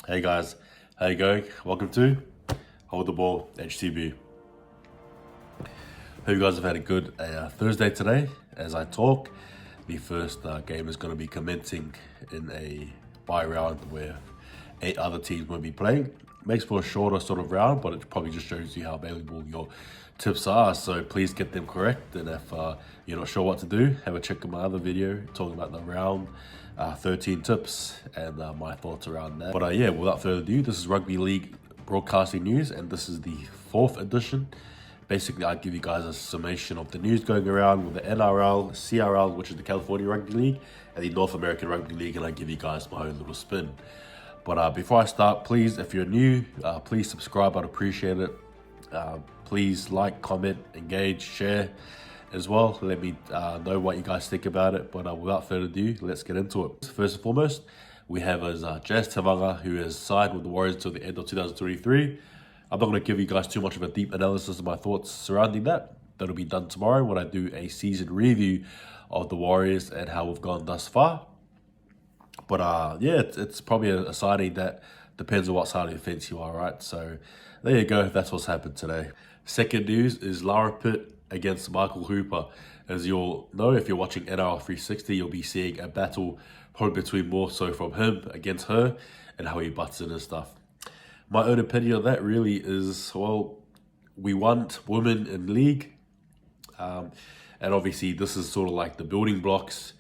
Hey guys, how you going? Welcome to Hold the Ball HTB. Hope you guys have had a good Thursday today. As I talk, the first game is going to be commencing in a bye round where 8 other teams will be playing. Makes for a shorter sort of round, but it probably just shows you how valuable your tips are. So please get them correct. And if you're not sure what to do, have a check on my other video talking about the round 13 tips and my thoughts around that. But yeah, without further ado, this is Rugby League broadcasting news, and this is the 4th edition. Basically, I give you guys a summation of the news going around with the NRL, CRL, which is the California Rugby League, and the North American Rugby League, and I give you guys my own little spin. But before I start, please, if you're new, please subscribe. I'd appreciate it. Please like, comment, engage, share as well. Let me know what you guys think about it. But without further ado, let's get into it. First and foremost, we have Jazz Tavanga, who has signed with the Warriors until the end of 2023. I'm not going to give you guys too much of a deep analysis of my thoughts surrounding that. That'll be done tomorrow when I do a season review of the Warriors and how we've gone thus far. But yeah, it's probably a signing that depends on what side of the fence you are, right? So there you go. That's what's happened today. Second news is Lara Pitt against Michael Hooper. As you'll know, if you're watching NRL 360, you'll be seeing a battle probably between more so from him against her and how he butts in and stuff. My own opinion on that really is, well, we want women in league. And obviously this is sort of like the building blocks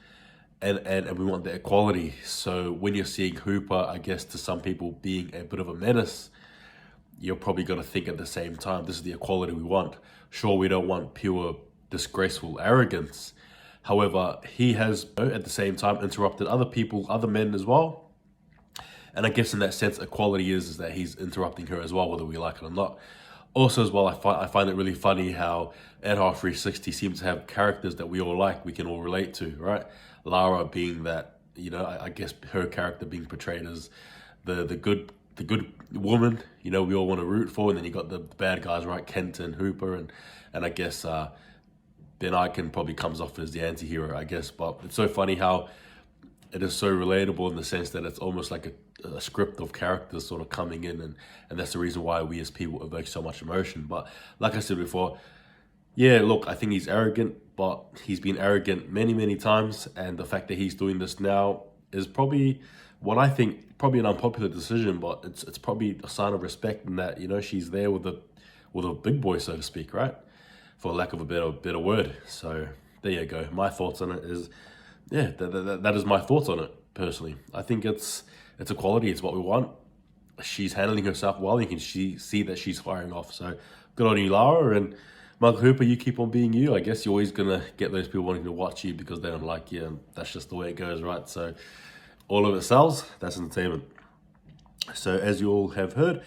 and we want the equality. So when you're seeing Hooper, I guess to some people being a bit of a menace, you're probably going to think at the same time, this is the equality we want. Sure, we don't want pure disgraceful arrogance. However, he has at the same time interrupted other people, other men as well. And I guess in that sense, equality is that he's interrupting her as well, whether we like it or not. Also as well, I find it really funny how NRL 360 seems to have characters that we all like, we can all relate to, right? Lara being that, you know, I guess her character being portrayed as the good woman, you know, we all want to root for. And then you got the bad guys, right? Kenton, Hooper, and I guess Ben Ikin probably comes off as the anti-hero, I guess. But it's so funny how it is so relatable in the sense that it's almost like a script of characters sort of coming in, and that's the reason why we as people evoke so much emotion. But like I said before, yeah, look, I think he's arrogant, but he's been arrogant many times, and the fact that he's doing this now is probably what I think probably an unpopular decision, but it's probably a sign of respect in that, you know, she's there with a big boy, so to speak, right? For lack of a better word. So there you go. My thoughts on it is, yeah, that is my thoughts on it personally. I think it's equality. It's what we want. She's handling herself well. You can see that she's firing off. So good on you, Lara. And Michael Hooper, you keep on being you. I guess you're always going to get those people wanting to watch you because they don't like you. And that's just the way it goes, right? So all of it sells. That's entertainment. So as you all have heard,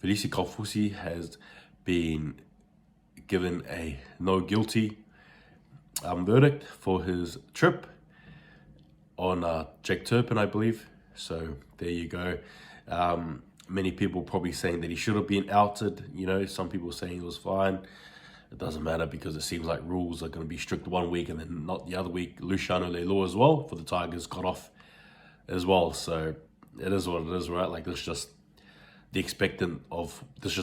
Felici Kaufusi has been given a no guilty verdict for his trip on Jake Turpin, I believe. So there you go. Many people probably saying that he should have been outed. You know, some people saying it was fine. It doesn't matter because it seems like rules are going to be strict 1 week and then not the other week. Luciano Leilua as well for the Tigers got off as well. So it is what it is, right? Like this is just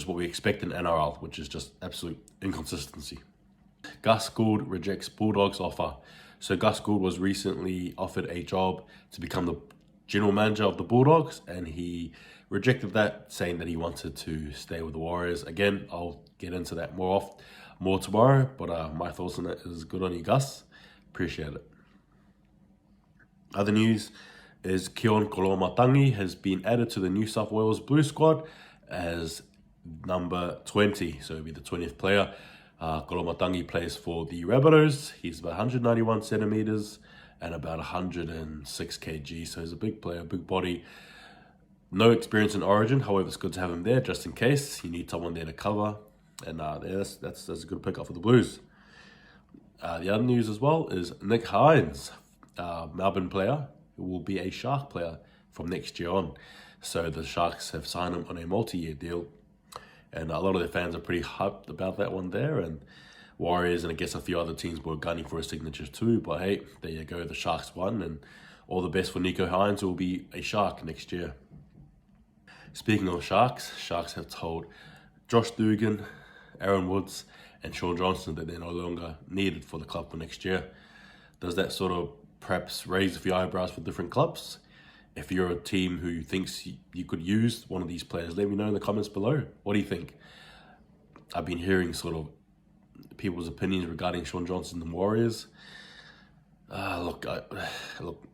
what we expect in NRL, which is just absolute inconsistency. Gus Gould rejects Bulldogs offer. So Gus Gould was recently offered a job to become the general manager of the Bulldogs, and he rejected that, saying that he wanted to stay with the Warriors. Again, I'll get into that more tomorrow, but my thoughts on it is good on you, Gus. Appreciate it. Other news is Keon Koloamatangi has been added to the New South Wales Blue squad as number 20, so he'll be the 20th player. Koloamatangi plays for the Rabbitohs. He's about 191 centimeters and about 106 kg, so he's a big player, big body. No experience in Origin, however, it's good to have him there just in case you need someone there to cover. And that's a good pickup for the Blues. The other news as well is Nick Hines, Melbourne player, who will be a Shark player from next year on. So the Sharks have signed him on a multi-year deal. And a lot of their fans are pretty hyped about that one there. And Warriors and I guess a few other teams were gunning for his signatures too. But hey, there you go, the Sharks won. And all the best for Nico Hines, who will be a Shark next year. Speaking of Sharks, Sharks have told Josh Dugan, Aaron Woods, and Sean Johnson that they're no longer needed for the club for next year. Does that sort of perhaps raise a few eyebrows for different clubs? If you're a team who thinks you could use one of these players, let me know in the comments below. What do you think? I've been hearing sort of people's opinions regarding Sean Johnson and the Warriors. Look,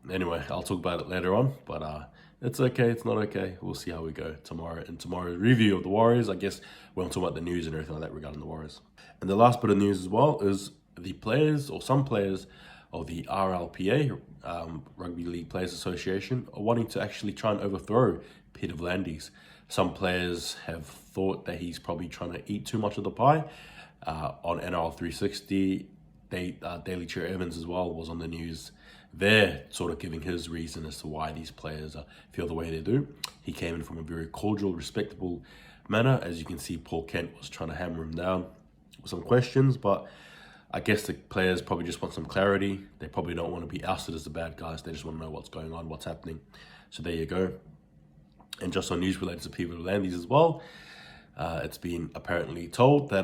anyway, I'll talk about it later on, but it's okay, it's not okay. We'll see how we go tomorrow. In tomorrow's review of the Warriors, I guess we'll talk about the news and everything like that regarding the Warriors. And the last bit of news as well is the players, or some players, of the RLPA, Rugby League Players Association, are wanting to actually try and overthrow Peter V'landys. Some players have thought that he's probably trying to eat too much of the pie. On NRL 360, Daily Chair Evans as well was on the news there, sort of giving his reason as to why these players feel the way they do. He came in from a very cordial, respectable manner. As you can see, Paul Kent was trying to hammer him down with some questions, but I guess the players probably just want some clarity. They probably don't want to be ousted as the bad guys. They just want to know what's going on, what's happening. So there you go. And just on news related to PVL as well, it's been apparently told that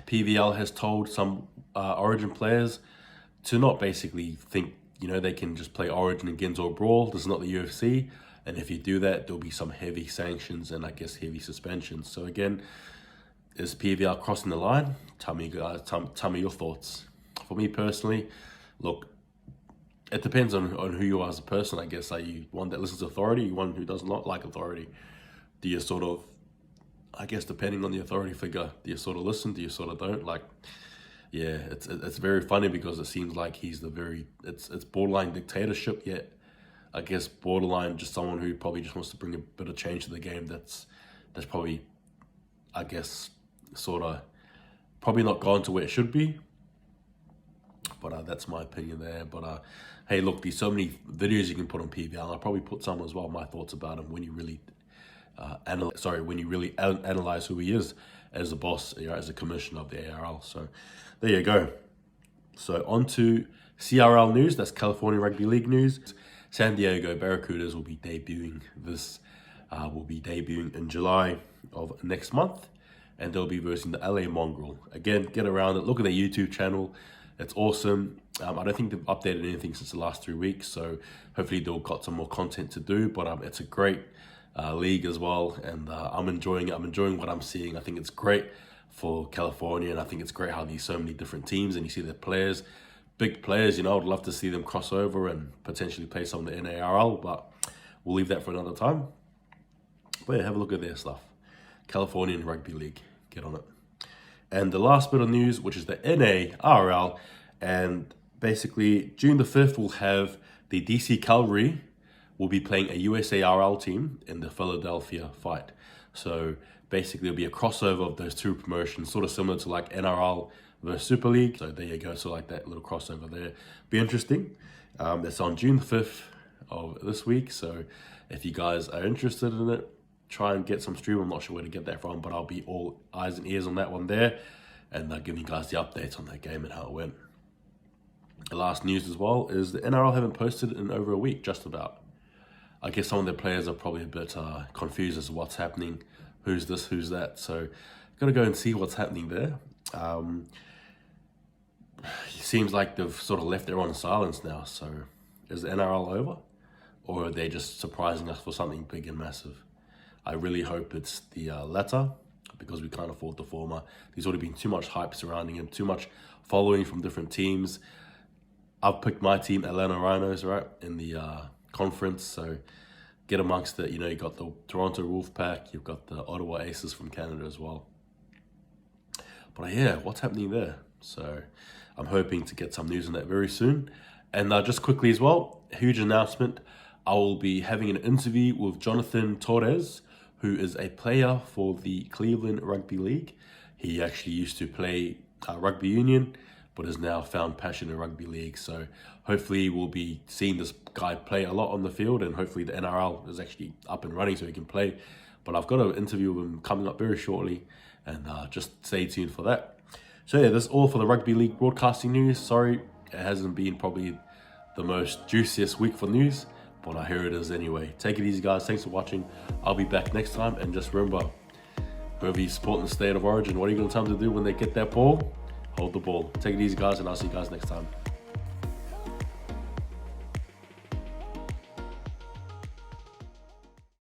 PVL has told some Origin players to not basically think, they can just play Origin and Gens or Brawl. This is not the UFC. And if you do that, there'll be some heavy sanctions and I guess heavy suspensions. So again, is PVL crossing the line? Tell me, guys, tell me your thoughts. For me personally, look, it depends on who you are as a person, I guess. Are you one that listens to authority? You one who does not like authority? Do you sort of, I guess, depending on the authority figure, do you sort of listen? Do you sort of don't? Like, yeah, it's very funny because it seems like he's it's borderline dictatorship, yet I guess borderline just someone who probably just wants to bring a bit of change to the game. That's probably, I guess, sort of probably not gone to where it should be. But that's my opinion there. But hey, look, there's so many videos you can put on PVL. I'll probably put some as well, my thoughts about him when you really analyze who he is as a boss, as a commissioner of the ARL. So there you go. So on to CRL news. That's California Rugby League news. San Diego Barracudas will be debuting in July of next month, and they'll be versing the LA Mongrel. Again, get around it. Look at their YouTube channel. It's awesome. I don't think they've updated anything since the last 3 weeks, so hopefully they've got some more content to do. But it's a great league as well, and I'm enjoying it. I'm enjoying what I'm seeing. I think it's great for California, and I think it's great how there's so many different teams, and you see the players, big players. I'd love to see them cross over and potentially play some of the NARL, but we'll leave that for another time. But yeah, have a look at their stuff. Californian Rugby League, get on it. And the last bit of news, which is the NARL, and basically June the 5th we'll have the DC Cavalry will be playing a USARL team in the Philadelphia fight. So basically it'll be a crossover of those two promotions, sort of similar to like NRL versus Super League. So there you go, so like that little crossover there. Be interesting. It's on June the 5th of this week, so if you guys are interested in it, try and get some stream. I'm not sure where to get that from, but I'll be all eyes and ears on that one there, and giving you guys the updates on that game and how it went. The last news as well is the NRL haven't posted in over a week, just about. I guess some of their players are probably a bit confused as to what's happening, who's this, who's that. So gotta go and see what's happening there. It seems like they've sort of left everyone in silence now. So is the NRL over, or are they just surprising us for something big and massive? I really hope it's the latter, because we can't afford the former. There's already been too much hype surrounding him, too much following from different teams. I've picked my team, Atlanta Rhinos, right, in the conference. So get amongst it. You've got the Toronto Wolfpack, you've got the Ottawa Aces from Canada as well. But yeah, what's happening there? So I'm hoping to get some news on that very soon. And just quickly as well, huge announcement. I will be having an interview with Jonathan Torres, who is a player for the Cleveland Rugby League. He actually used to play rugby union, but has now found passion in rugby league. So hopefully we'll be seeing this guy play a lot on the field, and hopefully the NRL is actually up and running so he can play. But I've got an interview with him coming up very shortly, and just stay tuned for that. So yeah, that's all for the Rugby League broadcasting news. Sorry, it hasn't been probably the most juiciest week for news, Well, here it is anyway. Take it easy, guys. Thanks for watching. I'll be back next time. And just remember, whoever you support in the state of origin, what are you going to tell them to do when they get that ball? Hold the ball. Take it easy, guys, and I'll see you guys next time.